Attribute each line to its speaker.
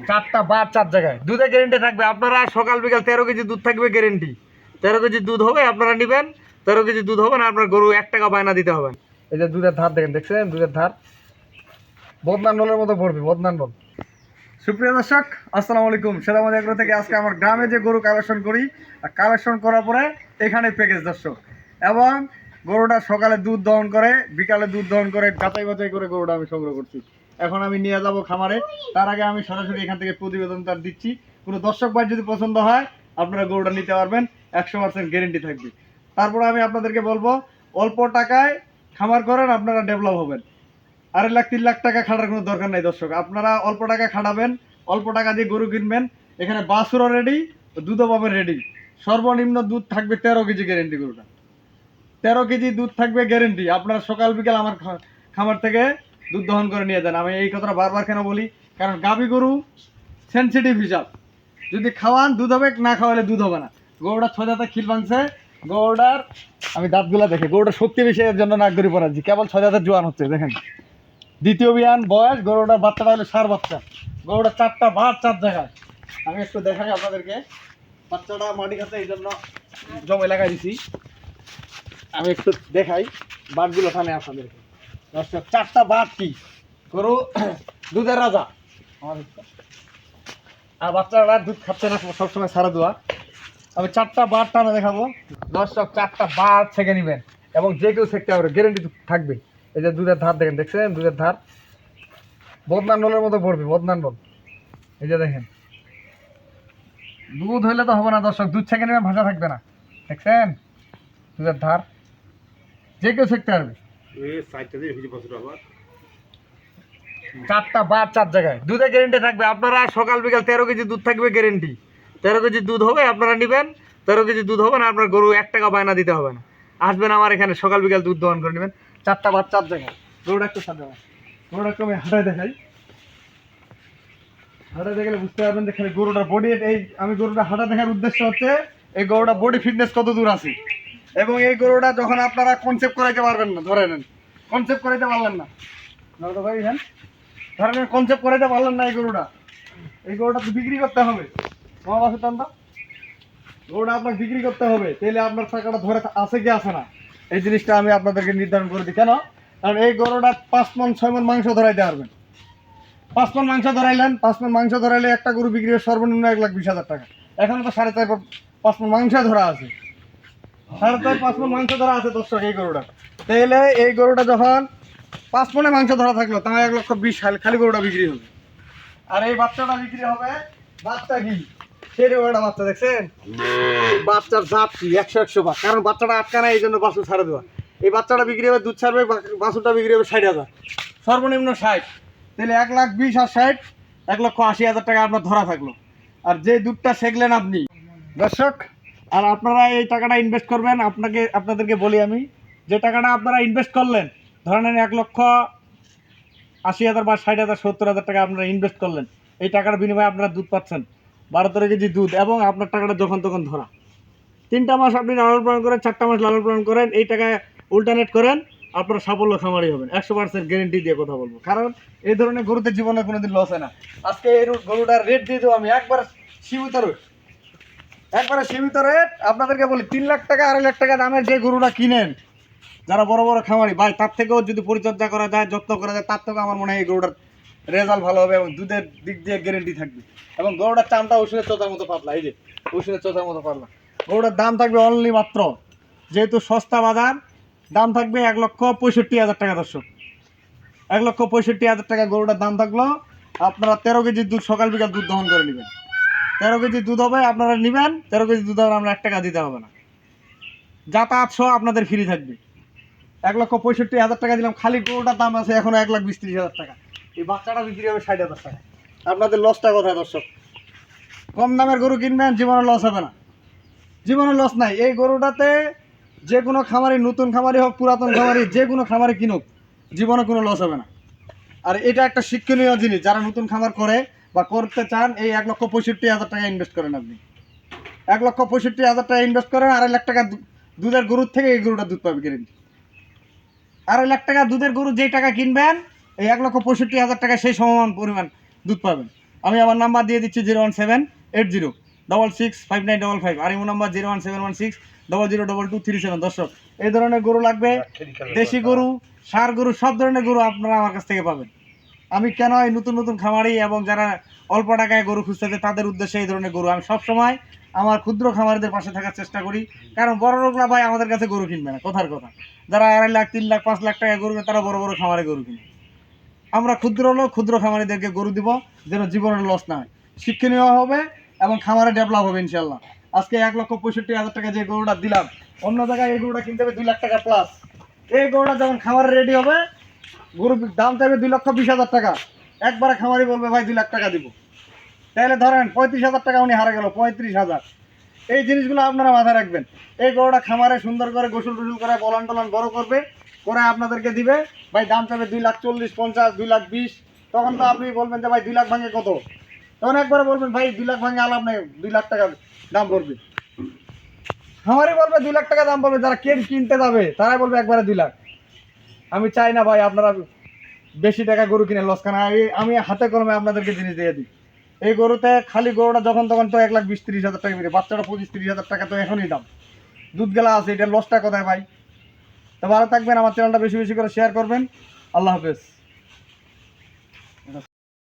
Speaker 1: চারটা বার চার জায়গায় দুধে গ্যারেন্টি থাকবে। আপনারা সকাল বিকাল 13 কেজি দুধ থাকবে গ্যারেন্টি। 13 কেজি দুধ হবে, আপনারা নেবেন। 13 কেজি দুধ হবে না, আপনার গরু 1 টাকা বায়না দিতে হবে। এই যে দুধের ধার দেখেন, দেখছেন দুধের ধার বদনান নলের মতো পড়বে, বদনান নল। সুপ্রিয় দর্শক, আসসালামু আলাইকুম। সেরামতি এগ্রো থেকে আজকে আমার গ্রামে যে গরু কালেকশন করি, কালেকশন করার পরে এখানে প্যাকেজ দর্শক, এবং গরুটা সকালে দুধ দহন করে, বিকালে দুধ দহন করে, যাচাই বাছাই করে গরুটা আমি সংগ্রহ করছি। এখন আমি নিয়ে যাব খামারে। তার আগে আমি সরাসরি এখান থেকে প্রতিবেদনটা দিচ্ছি। কোনো দর্শক ভাই যদি পছন্দ হয়, আপনারা গরুটা নিতে পারবেন, 100% গ্যারেন্টি থাকবে। তারপর আমি আপনাদেরকে বলবো, অল্প টাকায় খামার করেন, আপনারা ডেভেলপ হবেন। 2.5 লাখ 3 লাখ টাকা খাটার কোনো দরকার নেই দর্শক। আপনারা অল্প টাকা খাটাবেন, অল্প টাকা দিয়ে গরু কিনবেন। এখানে বাছুরও রেডি, দুধও পাবেন রেডি। সর্বনিম্ন দুধ থাকবে 13 কেজি গ্যারেন্টি। গরুটা 13 কেজি দুধ থাকবে গ্যারেন্টি। আপনারা সকাল বিকাল আমার খামার থেকে দুধ দহন করে নিয়ে যান। আমি এই কথাটা বারবার কেন বলি, কারণ গাভী গরু সেন্সিটিভ হিসাব। যদি খাওয়ান দুধ হবে, না খাওয়ালে দুধ হবে না। গরুটা 6 দাঁতে খিল ভাঙছে। গরুটার আমি দাঁতগুলা দেখে, গরুটা শক্তি বেশি, এর জন্য নাক ধরে পড়াচ্ছি। কেবল 6 দাঁতের জোয়ান হচ্ছে, দেখেন। দ্বিতীয় বিয়ান বয়স। গরুটার বাচ্চাটা হলো সার বাচ্চা। গরুটা 4টা বার 4 জায়গায়। আমি একটু দেখাই আপনাদেরকে। বাচ্চাটা মাটি খাতে, এই জন্য জমে লাগাই দিছি। আমি একটু দেখাই বাটগুলো খানে আপনাদেরকে। 4টা বাট কি গরু, দুধের রাজা আমাদের। আর বাচ্চারা দুধ খাচ্ছে না, সবসময় সারা দেওয়া। আমি 4টা বার টানা দেখাবো দর্শক। 4টা বার থেকে নেবেন, এবং যে কেউ সেকতে পারবে, গ্যারেন্টি থাকবে। এই যে দুধের ধার দেখেন, দেখছেন দুধের ধার বদনান নলের মতো পড়বে, বদনান নল। এই যে দেখেন, দুধ হইলে তো হবে না দর্শক, দুধ ছেঁকে নেবেন, ভাষা থাকবে না। দেখছেন দুধের ধার, যে কেউ শিখতে পারবে। 4টা বার 4 জায়গায় দুধে গ্যারেন্টি থাকবে। আপনারা সকাল বিকাল 13 কেজি দুধ থাকবে গ্যারেন্টি। 13 কেজি দুধ হবে, আপনারা নেবেন। 13 কেজি দুধ হবে না, আপনার গরু 1 টাকা বায়না দিতে হবে না। আসবেন আমার এখানে, সকাল বিকাল দুধ দহন করে নেবেন। 4টা বার 4 জায়গায়। গরুটা একটু সাথে গরুটা একটু আমি হাঁটাই দেখাই। হাঁটাতে গেলে বুঝতে পারবেন যে খালি গরুটার বডি। এই আমি গরুটা হাঁটা দেখার উদ্দেশ্য হচ্ছে এই গরুটা বডি ফিটনেস কত দূর আছে। এবং এই গরুটা যখন আপনারা কনসেপ্ট করাইতে পারবেন না, ধরে নেন কনসেপ্ট করাইতে পারলেন না, ভাই হ্যাঁ, ধরে নেন কনসেপ্ট করাইতে পারলেন না, এই গরুটা তো বিক্রি করতে হবে। মহাবাসের টানটা গরুটা আপনাকে বিক্রি করতে হবে, তাহলে আপনার টাকাটা ধরে আছে কি আছে না, এই জিনিসটা আমি আপনাদেরকে নির্ধারণ করে দিই। কেন? কারণ এই গরুটা 5 মণ 6 মণ মাংস ধরাইতে পারবেন। 5 মণ মাংস ধরাইলেন, 5 মণ মাংস ধরাইলে একটা গরু বিক্রি হয় সর্বনিম্ন 1,20,000 টাকা। এখন তো 4.5 5 মণ মাংস ধরা আছে, 4.5 5 মণ মাংস ধরা আছে দর্শক এই গরুটা। তাহলে এই গরুটা যখন 5 মণে মাংস ধরা থাকলো, তা 1,20,000 খালি গরুটা বিক্রি হবে। আর এই বাচ্চাটা বিক্রি হবে, বাচ্চা কি সেরকম একটা বাচ্চা, দেখছেন বাচ্চার জাত কি 100 বার। কারণ বাচ্চাটা আটকা নাই, এই জন্য বাছুর ছাড়ে দেওয়া। এই বাচ্চাটা বিক্রি হবে, দুধ ছাড়বে, বাছুরটা বিক্রি হবে 60,000, সর্বনিম্ন 60। তাহলে 1,20,000 আর 60, 1,80,000 টাকা আপনার ধরা থাকলো। আর যে দুধটা সেকলেন আপনি দর্শক, আর আপনারা এই টাকাটা ইনভেস্ট করবেন। আপনাদেরকে বলি আমি, যে টাকাটা আপনারা ইনভেস্ট করলেন, ধরে নেন 1,80,000 বা 60,000 70,000 টাকা আপনারা ইনভেস্ট করলেন। এই টাকার বিনিময়ে আপনারা দুধ পাচ্ছেন 12-13 কেজি দুধ, এবং আপনার টাকাটা যখন তখন ধরা। 3টা মাস আপনি লালন পালন করেন, 4টা মাস লালন পালন করেন, এই টাকায় উল্টারনেট করেন, আপনারা সাফল্য খামারি হবেন। 100% গ্যারেন্টি দিয়ে কথা বলবো, কারণ এই ধরনের গরুতে জীবনে কোনোদিন লস হয় না। আজকে এই গরুটার রেট দিয়ে দেবো আমি একবার সীমিত রেট, আপনাদেরকে বলি। 3 লাখ টাকা 2.5 লাখ টাকা দামের যে গরুটা কিনেন, যারা বড় বড় খামারি ভাই, তার থেকেও যদি পরিচর্যা করা যায়, যত্ন করা যায়, তার থেকেও আমার মনে হয় এই গরুটার রেজাল্ট ভালো হবে, এবং দুধের দিক দিয়ে গ্যারেন্টি থাকবে। এবং গরুটার চামটা ওষুধের চোতার মতো পাতলা, এই যে ওষুধের চোতার মতো পাতলা। গরুটার দাম থাকবে অনলি মাত্র, যেহেতু সস্তা বাজার, দাম থাকবে 1,65,000 টাকা দর্শক। 1,65,000 টাকা গরুটার দাম থাকলো। আপনারা 13 কেজি দুধ সকাল বিকাল দুধ দহন করে নেবেন। 13 কেজি দুধ হবে, আপনারা নেবেন। 13 কেজি দুধ হবে, আমরা 1 টাকা দিতে হবে না। যাতায়াত সহ আপনাদের ফ্রি থাকবে। 1,65,000 টাকা দিলাম, খালি গরুটার দাম আছে এখন 1,20,000 টাকা। এই বাচ্চাটা বিক্রি হবে 60,000 টাকা। আপনাদের লসটা কোথায় দর্শক? কম দামের গরু কিনবেন, জীবনে লস হবে না, জীবনে লস নাই। এই গরুটাতে যে কোনো খামারি, নতুন খামারি হোক, পুরাতন খামারি, যে কোনো খামারি কিনুক, জীবনে কোনো লস হবে না। আর এটা একটা শিক্ষণীয় জিনিস, যারা নতুন খামার করে বা করতে চান, এই 1,65,000 টাকা ইনভেস্ট করেন আপনি। 1,65,000 টাকা ইনভেস্ট করেন, 2.5 লাখ টাকা দুধের গরুর থেকে এই গরুটা দুধ পাবে গ্যারেন্টি। 2.5 লাখ টাকা দুধের গরু যেই টাকা কিনবেন, এই 1,65,000 টাকা সেই সমান পরিমাণ দুধ পাবেন। আমি আমার নাম্বার দিয়ে দিচ্ছি 01780665955 আর এই নাম্বার 01716002237। দর্শক, এই ধরনের গরু লাগবে, দেশি গরু, ষাঁড় গরু, সব ধরনের গরু আপনারা আমার কাছ থেকে পাবেন। আমি কেন এই নতুন নতুন খামারি এবং যারা অল্প টাকায় গরু খুঁজতেছে তাদের উদ্দেশ্যে এই ধরনের গরু আমি সবসময় আমার ক্ষুদ্র খামারিদের পাশে থাকার চেষ্টা করি। কারণ বড় লোকরা ভাই আমাদের কাছে গরু কিনবে না, কথার কথা। যারা 2.5 লাখ 3 লাখ 5 লাখ টাকায় গরু কিনে তারা বড় বড় খামারে গরু কিনে। আমরা ক্ষুদ্র লোক, ক্ষুদ্র খামারিদেরকে গরু দিব যেন জীবনের লস না হয়, শিক্ষণীয় হবে এবং খামারে ডেভেলপ হবে ইনশাল্লাহ। আজকে 1,65,000 টাকা যে গরুটা দিলাম, অন্য জায়গায় এই গরুটা কিনতে হবে 2 লাখ টাকা প্লাস। এই গরুটা যখন খামারে রেডি হবে, গরুর দাম চাইবে 2,20,000 টাকা, একবারে খামারি বলবে ভাই 2 লাখ টাকা দিব। তাহলে ধরেন 35,000 টাকা উনি হারা গেল, 35,000। এই জিনিসগুলো আপনারা মাথায় রাখবেন। এই গরুটা খামারে সুন্দর করে গোসল টোসল করে বলান টলান বড় করবে, করে আপনাদেরকে দিবে। ভাই দাম চাইবে 2,40,000, 50, 2,20,000। তখন তো আপনি বলবেন যে ভাই 2 লাখ ভাঙে কত, তখন একবারে বলবেন ভাই 2 লাখ ভাঙে আলাপ নেই, 2 লাখ টাকা দাম পড়বে। খামারি বলবে 2 লাখ টাকা দাম পড়বে, যারা কিনতে যাবে তারাই বলবে একবারে 2 লাখ। আমি চাই না ভাই আপনারা বেশি টাকা গরু কিনে লস খান। আমি হাতে কলমে আপনাদেরকে জিনিস দিয়ে দিই। এই গরুতে খালি গরুটা যখন তখন তো 1,20,000-30,000 টাকা বেরিয়ে, বাচ্চাটা 25-30,000 টাকা তো এখনই দাম। দুধ গেলা আছে, এটা লসটা কোথায় ভাই? তো ভালো থাকবেন, আমার চ্যানেলটা বেশি বেশি করে শেয়ার করবেন। আল্লাহ হাফেজ।